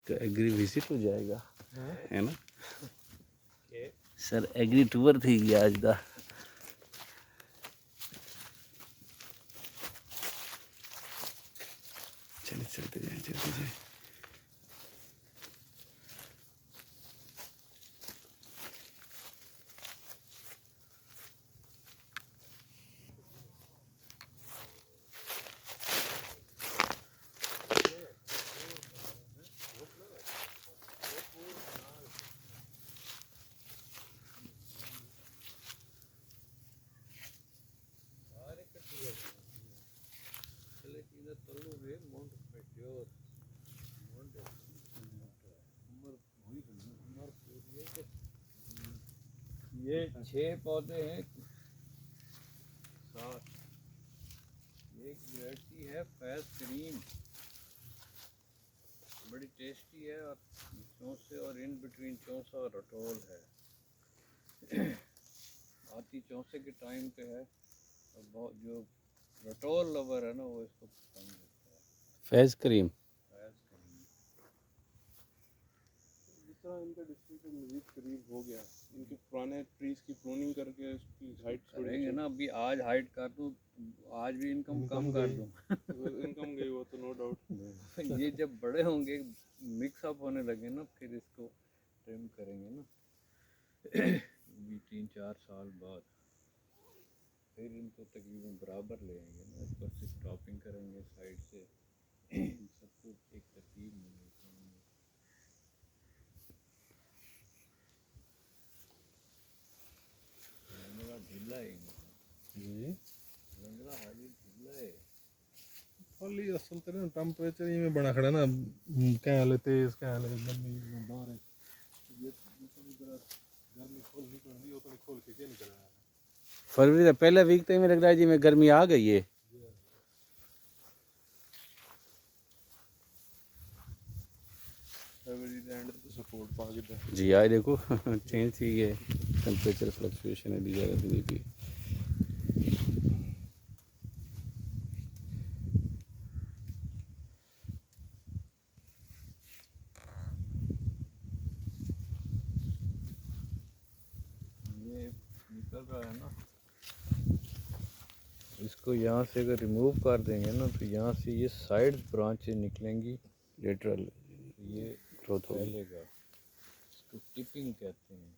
agree visit हो जाएगा है ना सर एग्री टूर थी गया आज दा चलते जाए ये 6 पौधे हैं 7 एक वैरायटी है फैज क्रीम बड़ी टेस्टी है और चौसे और इन बिटवीन चौसा और रटोल है आती चौसे के टाइम पे है और बहुत जो रटोल लवर है ना वो इसको पसंद करता है फैज करीम जिस तरह इनका डिस्ट्रिक्ट मजीद करीब हो गया इनके पुराने ट्रीज की प्रूनिंग करके उसकी हाइट करेंगे ना अभी आज हाइट कर दूँ आज भी इनकम कम कर दूँ इनकम गई वो तो नो डाउट ये जब बड़े होंगे मिक्स अप होने लगे ना फिर इसको ट्रिम करेंगे ना भी 3-4 साल बाद फिर इनको तकरीबन बराबर ले आएंगे ना इस पर सिर्फ टॉपिंग करेंगे साइड से सबको एक तरतीब मिलेगी ढीला है जी रंगला हाली ढीला है फली असल तो ना टेंपरेचर ही में बना खड़ा ना क्या हाल है तेज क्या हाल है गर्मी बाहर है ये इधर गर्मी खोल नहीं पड़ी वो तो खोल के क्या नहीं करा फरवरी का पहला वीक तो में लग रहा है जी में गर्मी आ गई है फरवरी के एंड पे सपोर्ट पा के जी आज देखो चेंज थी है टेम्परेचर फ्लक्चुएशन है दी जगह से भी ये निकल रहा है ना इसको यहाँ से अगर रिमूव कर देंगे ना तो यहाँ से ये साइड ब्रांचें निकलेंगी लेटरल ये ग्रोथ होगी फैलेगा इसको टिपिंग कहते हैं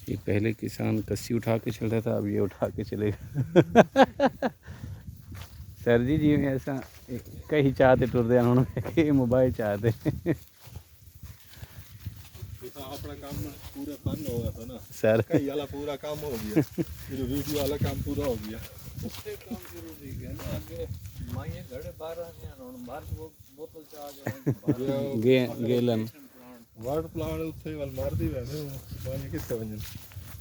ये पहले किसान कस्सी उठा के चल रहा था अब ये उठा के चलेगा सर जी में ऐसा कई चाहते टुरदे उन्होंने मोबाइल चाहते अपना काम पूरा फन हो गया था ना सर कई वाला पूरा काम हो गया फिर वीडियो वाला काम पूरा हो गया उससे काम शुरू हो गया ना आगे माये घड़े 12 ने और बाहर वो बोतल चा गए गेलन वाटर प्लांट उत्थे वाल मार दी वैसे पानी कितने वजन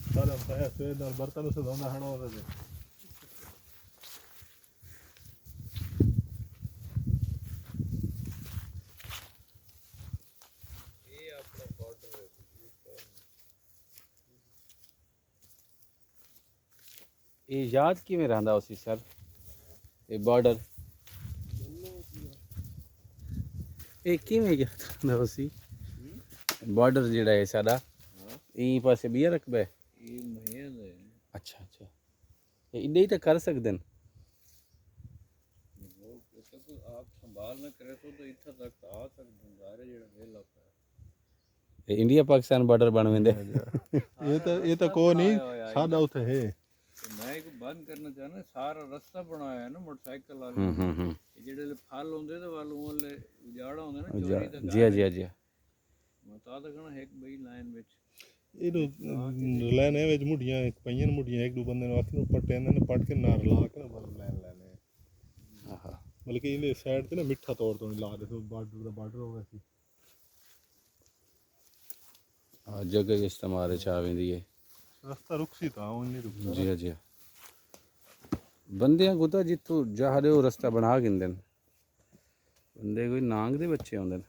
सारा साया से ना बर्तन से धोना हणो होते ये अपना बॉर्डर है ये याद किवें रहिंदा उसी सर ये बॉर्डर ये किवें याद रहिंदा उसी बॉर्डर जिहड़ा है साडा ई पासे बिया रकबा है ये महल है अच्छा अच्छा ये इडे ही तो कर सकते हैं वो तक आप संभाल ना करे तो इतना तक आ सकते हैं सारे जेड़ा वेला है ये इंडिया पाकिस्तान बॉर्डर बन वेंदे ये तो को नहीं सादा उथे है तो मैं एक बंद करना चाहना सारा रास्ता बनाया है ना मोटरसाइकिल वाले जेड़े फल होंदे ते वालों वाले उजाड़ा होंदे ना चोरी दा जी जी बता दो कहना एक बई लाइन विच लेने विच मुड़ियां एक पईयन मुड़ियां एक दो बंदे ने आखने पट्टे ने पट के नार ला के ना लाइन लेने हां बल्कि इने साइड ते ना मिठा तौर तो ला दे तो बॉर्डर हो गया सी जगह इस्तेमाल च आ वेंदी है ਰਸਤਾ ਰੁਕਸੀ ਤਾਂ ਉਹ ਨਹੀਂ ਰੁਕਦਾ ਜੀ ਜੀ ਬੰਦਿਆਂ ਕੋ ਤਾਂ ਜਿੱਥੋਂ ਜਾਹਦੇ ਉਹ ਰਸਤਾ ਬਣਾ ਗਿੰਦੇ ਨੇ ਬੰਦੇ ਕੋਈ ਨਾਂਗ ਦੇ ਬੱਚੇ ਆਉਂਦੇ ਨੇ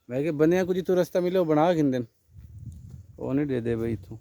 ਮੈਂ ਕਿ ਬੰਦਿਆਂ ਕੋ ਜਿੱਥੋਂ ਰਸਤਾ ਮਿਲੇ ਉਹ ਬਣਾ ਗਿੰਦੇ ਨੇ ਉਹ ਨਹੀਂ ਦੇ ਦੇ ਬਈ ਇੱਥੋਂ